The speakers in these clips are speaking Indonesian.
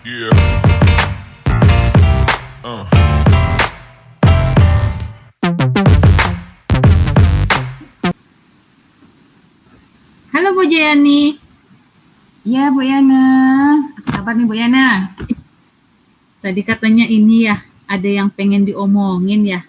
Yeah. Uh. Halo Bu Jayani. Iya Bu Yana, apa kabar nih Bu Yana? Tadi katanya ini ya, ada yang pengen diomongin ya.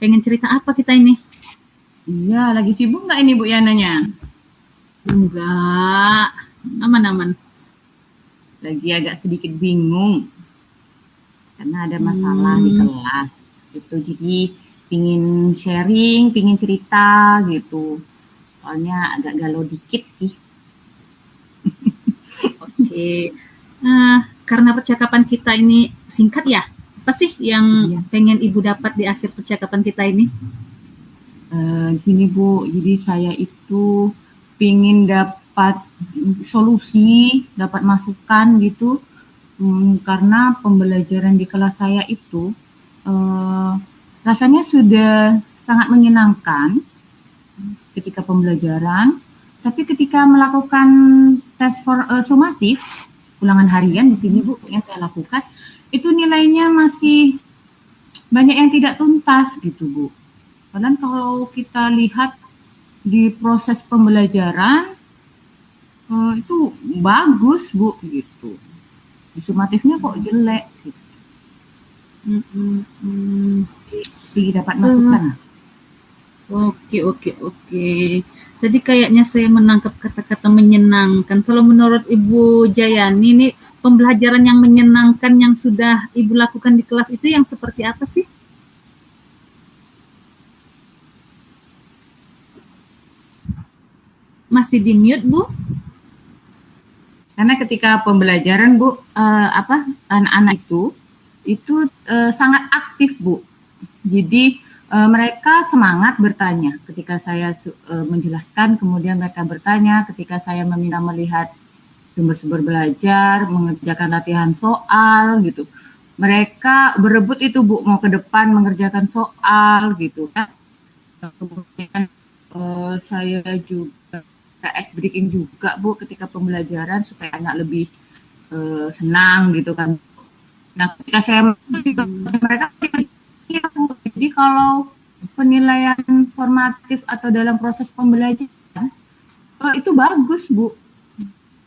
Pengen cerita apa kita ini? Iya, lagi sibuk nggak ini Bu Yananya? Enggak, aman-aman. Lagi agak sedikit bingung, karena ada masalah di kelas. Gitu, jadi pingin sharing, pingin cerita gitu. Soalnya agak galau dikit sih. Oke. Karena percakapan kita ini singkat ya, apa sih yang pengen Ibu dapat di akhir percakapan kita ini? Gini Bu, jadi saya itu pingin dapat solusi, dapat masukan gitu, karena pembelajaran di kelas saya itu rasanya sudah sangat menyenangkan ketika pembelajaran, tapi ketika melakukan tes sumatif, ulangan harian di sini Bu yang saya lakukan, itu nilainya masih banyak yang tidak tuntas gitu Bu. Padahal kalau kita lihat di proses pembelajaran itu bagus Bu gitu. Di sumatifnya kok jelek gitu. Jadi dapat masukan. Oke. Tadi kayaknya saya menangkap kata-kata menyenangkan. Kalau menurut Ibu Jayani ini pembelajaran yang menyenangkan yang sudah Ibu lakukan di kelas itu yang seperti apa sih? Masih di mute Bu? Karena ketika pembelajaran Bu, anak-anak itu sangat aktif Bu. Jadi mereka semangat bertanya ketika saya menjelaskan, kemudian mereka bertanya ketika saya meminta melihat sumber-sumber belajar, mengerjakan latihan soal gitu. Mereka berebut itu Bu, mau ke depan mengerjakan soal gitu kan. Kemudian saya juga ice breaking juga Bu ketika pembelajaran supaya anak lebih senang gitu kan. Nah ketika saya mereka jadi kalau penilaian formatif atau dalam proses pembelajaran itu bagus Bu,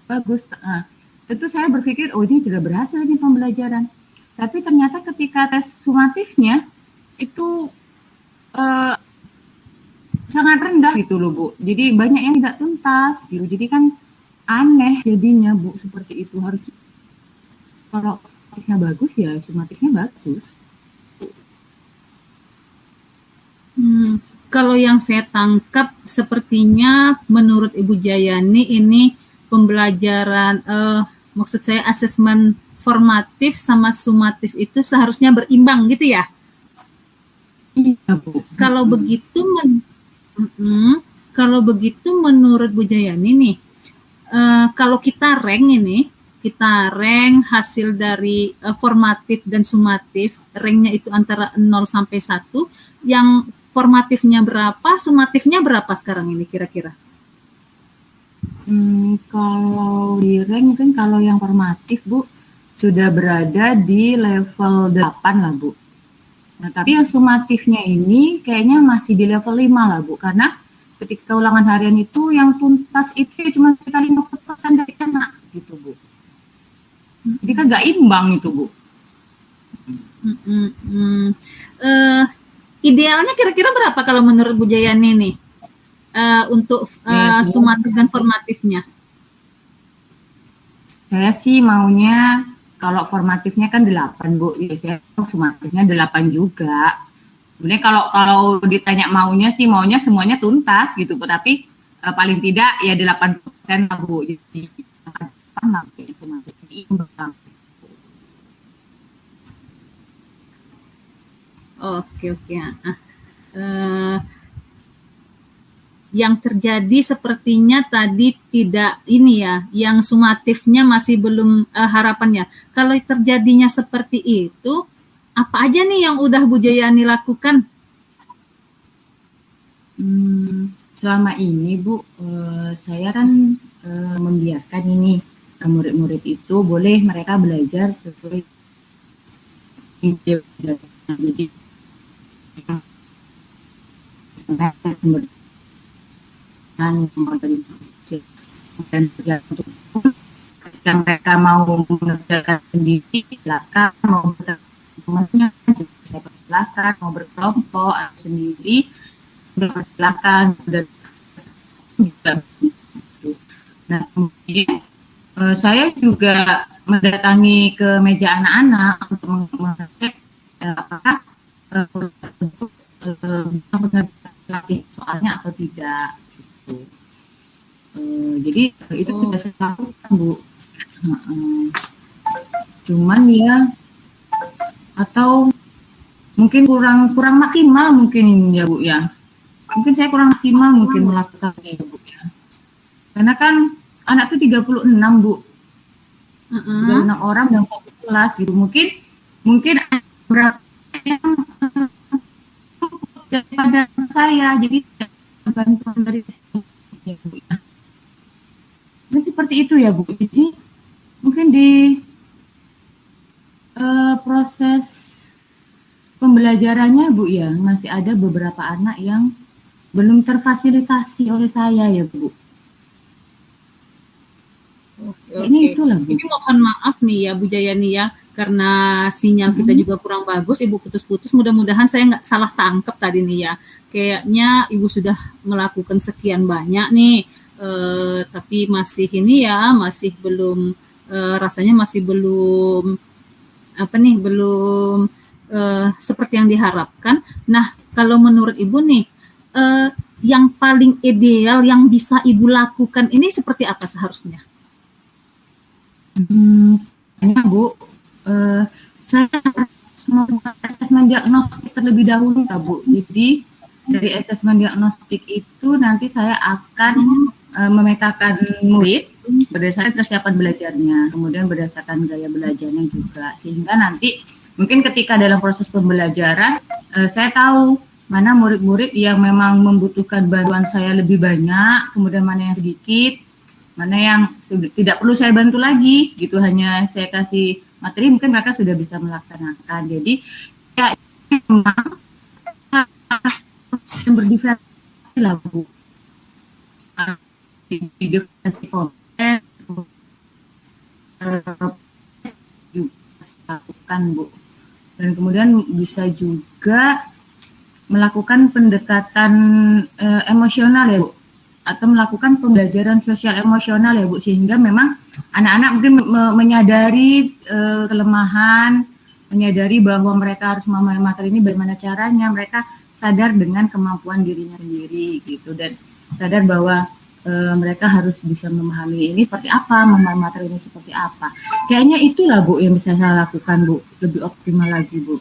bagus. Itu saya berpikir ini sudah berhasil nih pembelajaran. Tapi ternyata ketika tes sumatifnya itu sangat rendah gitu loh Bu. Jadi banyak yang tidak tuntas gitu. Jadi kan aneh jadinya Bu seperti itu. Harus kalau sumatifnya bagus ya sumatifnya bagus. Kalau yang saya tangkap sepertinya menurut Ibu Jayani ini pembelajaran maksud saya asesmen formatif sama sumatif itu seharusnya berimbang gitu ya? Iya Bu. Kalau begitu menurut Bu Jayani nih, kalau kita rank hasil dari formatif dan sumatif, ranknya itu antara 0 sampai 1, yang formatifnya berapa, sumatifnya berapa sekarang ini kira-kira? Kalau di rank kan kalau yang formatif Bu sudah berada di level 8 lah Bu. Nah tapi yang sumatifnya ini kayaknya masih di level 5 lah Bu, karena ketika ulangan harian itu yang tuntas itu cuma sekitar 50% dari anak gitu Bu. Jadi kan nggak imbang itu Bu. Idealnya kira-kira berapa kalau menurut Bu Jayani nih untuk sumatif dan formatifnya? Saya sih maunya kalau formatifnya kan 8 Bu, biasanya sumatifnya 8 juga. Sebenarnya kalau ditanya maunya semuanya tuntas gitu Bu, tapi paling tidak ya 8% lah Bu. Jadi 8 lah sumatifnya imbang. Oke. Yang terjadi sepertinya tadi tidak ini ya, yang sumatifnya masih belum harapannya. Kalau terjadinya seperti itu, apa aja nih yang udah Bu Jayani lakukan? Selama ini Bu, saya kan membiarkan ini murid-murid itu boleh mereka belajar sesuai ide. Jadi dan untuk ketika mereka mau mengerjakan sendiri silakan, mau temannya saya persilakan, mau berkelompok atau sendiri silakan. Dan juga nah kemudian saya juga mendatangi ke meja anak-anak untuk mengecek apakah latih soalnya atau tidak gitu. Jadi itu sudah saya lakukan, Bu. Cuman ya atau mungkin kurang maksimal mungkin ya Bu ya. Mungkin saya kurang maksimal mungkin melakukannya ya Bu ya. Karena kan anak itu 36 Bu. 36 orang dalam satu kelas gitu. Mungkin berapa yang daripada saya, jadi bantuan dari ya Bu ya. Dan seperti itu ya Bu. Jadi mungkin di proses pembelajarannya Bu ya masih ada beberapa anak yang belum terfasilitasi oleh saya ya Bu. Ini itulah Bu. Ini mohon maaf nih ya Bu Jayani ya, karena sinyal kita juga kurang bagus, Ibu putus-putus. Mudah-mudahan saya nggak salah tangkap tadi nih ya. Kayaknya Ibu sudah melakukan sekian banyak nih, tapi masih ini ya, masih belum, rasanya masih belum apa nih, belum seperti yang diharapkan. Nah, kalau menurut Ibu nih, yang paling ideal yang bisa Ibu lakukan ini seperti apa seharusnya? Bu, saya melakukan asesmen diagnostik terlebih dahulu ya Bu. Jadi dari asesmen diagnostik itu nanti saya akan memetakan murid berdasarkan kesiapan belajarnya, kemudian berdasarkan gaya belajarnya juga, sehingga nanti mungkin ketika dalam proses pembelajaran saya tahu mana murid-murid yang memang membutuhkan bantuan saya lebih banyak, kemudian mana yang sedikit, mana yang tidak perlu saya bantu lagi gitu, hanya saya kasih materi mungkin mereka sudah bisa melaksanakan. Jadi ya memang berdiferensiasi lah Bu, di diferensiasi konten juga lakukan Bu, dan kemudian bisa juga melakukan pendekatan emosional ya Bu, atau melakukan pembelajaran sosial emosional ya Bu, sehingga memang anak-anak mungkin menyadari kelemahan, menyadari bahwa mereka harus memahami materi ini bagaimana caranya, mereka sadar dengan kemampuan dirinya sendiri gitu, dan sadar bahwa mereka harus bisa memahami ini seperti apa, memahami materi ini seperti apa. Kayaknya itulah Bu yang bisa saya lakukan Bu, lebih optimal lagi Bu.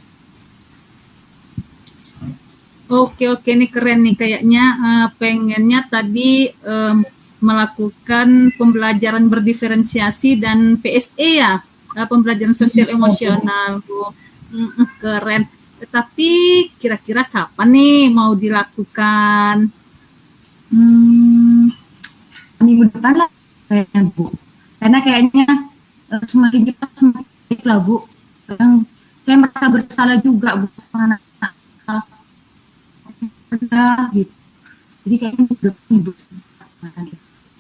Oke, ini keren nih kayaknya. Pengennya tadi melakukan pembelajaran berdiferensiasi dan PSE ya, pembelajaran sosial emosional Bu. Keren. Tapi kira-kira kapan nih mau dilakukan? Minggu depan lah kayaknya Bu, karena kayaknya semakin cepat semakin baik lah Bu. Saya merasa bersalah juga Bu sama anak-anak gitu. Jadi kayaknya minggu depan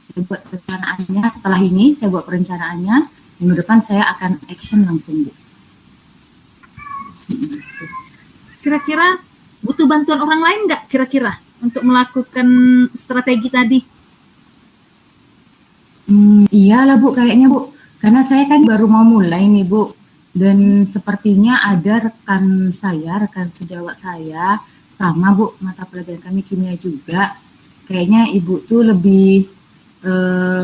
saya buat perencanaannya, setelah ini saya buat perencanaannya, minggu depan saya akan action langsung Bu. Kira-kira butuh bantuan orang lain nggak kira-kira untuk melakukan strategi tadi? Iyalah Bu, kayaknya Bu, karena saya kan baru mau mulai nih Bu, dan sepertinya ada rekan sejawat saya sama Bu, mata pelajaran kami kimia juga, kayaknya Ibu tuh lebih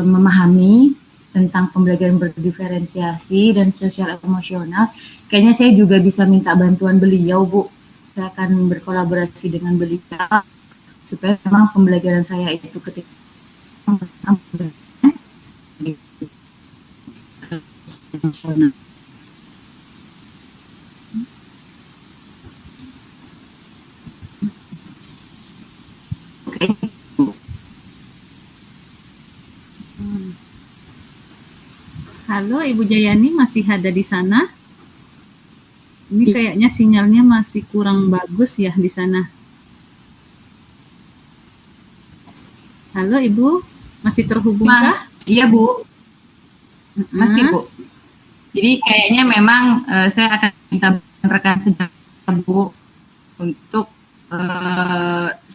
memahami tentang pembelajaran berdiferensiasi dan sosial emosional. Kayaknya saya juga bisa minta bantuan beliau Bu, saya akan berkolaborasi dengan beliau supaya memang pembelajaran saya itu ketika emosional. Halo, Ibu Jayani masih ada di sana? Ini kayaknya sinyalnya masih kurang bagus ya di sana. Halo, Ibu, masih terhubungkah? Iya, Bu. Masih, Bu. Jadi kayaknya memang saya akan minta rekan sejak Bu untuk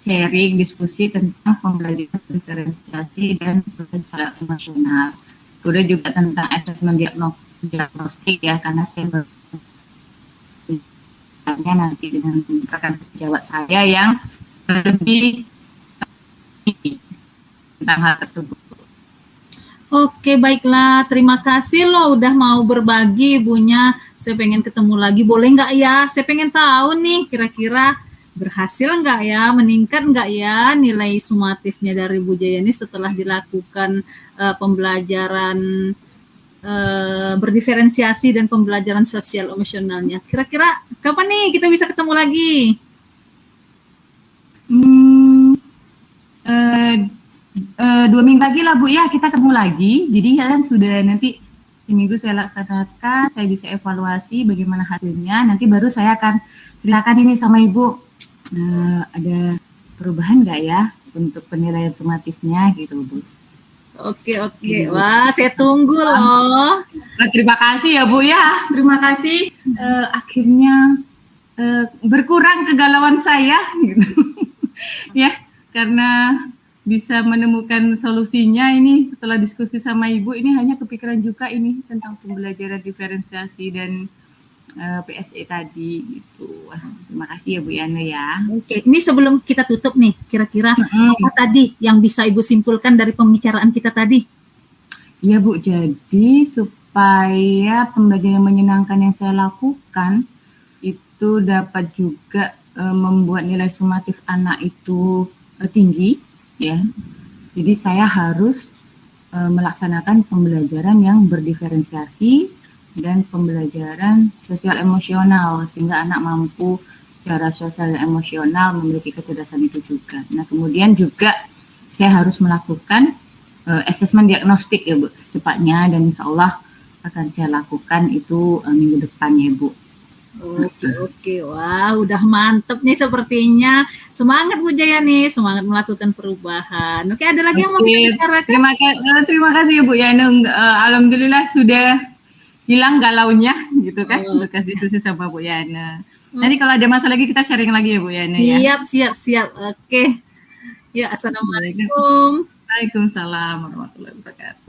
sharing diskusi tentang pembelajaran diferensiasi dan pembelajaran emosional. Kemudian juga tentang asesmen diagnostik ya, karena saya nanti dengan rekan sejawat saya yang lebih tentang hal tersebut. Oke, baiklah. Terima kasih loh udah mau berbagi, Ibunya. Saya pengen ketemu lagi. Boleh nggak ya? Saya pengen tahu nih, kira-kira berhasil nggak ya? Meningkat nggak ya nilai sumatifnya dari Bu Jayani setelah dilakukan pembelajaran berdiferensiasi dan pembelajaran sosial emosionalnya. Kira-kira kapan nih kita bisa ketemu lagi? 2 minggu lagi lah Bu ya, kita ketemu lagi. Jadi kalian sudah nanti seminggu saya laksanakan, saya bisa evaluasi bagaimana hasilnya. Nanti baru saya akan silakan ini sama Ibu, ada perubahan nggak ya untuk penilaian sumatifnya gitu Bu. Oke. Wah, saya tunggu loh. Nah, terima kasih ya Bu ya, terima kasih. Akhirnya berkurang kegalauan saya gitu. Ya, karena bisa menemukan solusinya ini setelah diskusi sama Ibu. Ini hanya kepikiran juga ini tentang pembelajaran diferensiasi dan PSE tadi gitu. Terima kasih ya Bu Yana ya. Oke, ini sebelum kita tutup nih, kira-kira apa tadi yang bisa Ibu simpulkan dari pembicaraan kita tadi? Iya Bu, jadi supaya pembelajaran menyenangkan yang saya lakukan itu dapat juga membuat nilai sumatif anak itu tinggi. Ya, jadi saya harus melaksanakan pembelajaran yang berdiferensiasi dan pembelajaran sosial emosional sehingga anak mampu secara sosial dan emosional memiliki kecerdasan itu juga. Nah, kemudian juga saya harus melakukan asesmen diagnostik ya Bu secepatnya, dan insya Allah akan saya lakukan itu minggu depan ya Bu. Oke. Wah, udah mantep nih sepertinya. Semangat Bu Jayani, semangat melakukan perubahan. Oke, ada lagi yang mau kita bicarakan? Terima kasih Bu Yana. Alhamdulillah sudah hilang galaunya gitu kan. Bekas diskusi sama Bu Yana. Nanti kalau ada masalah lagi kita sharing lagi ya Bu Yana ya. Siap. Oke. Ya, assalamualaikum. Waalaikumsalam warahmatullahi wabarakatuh.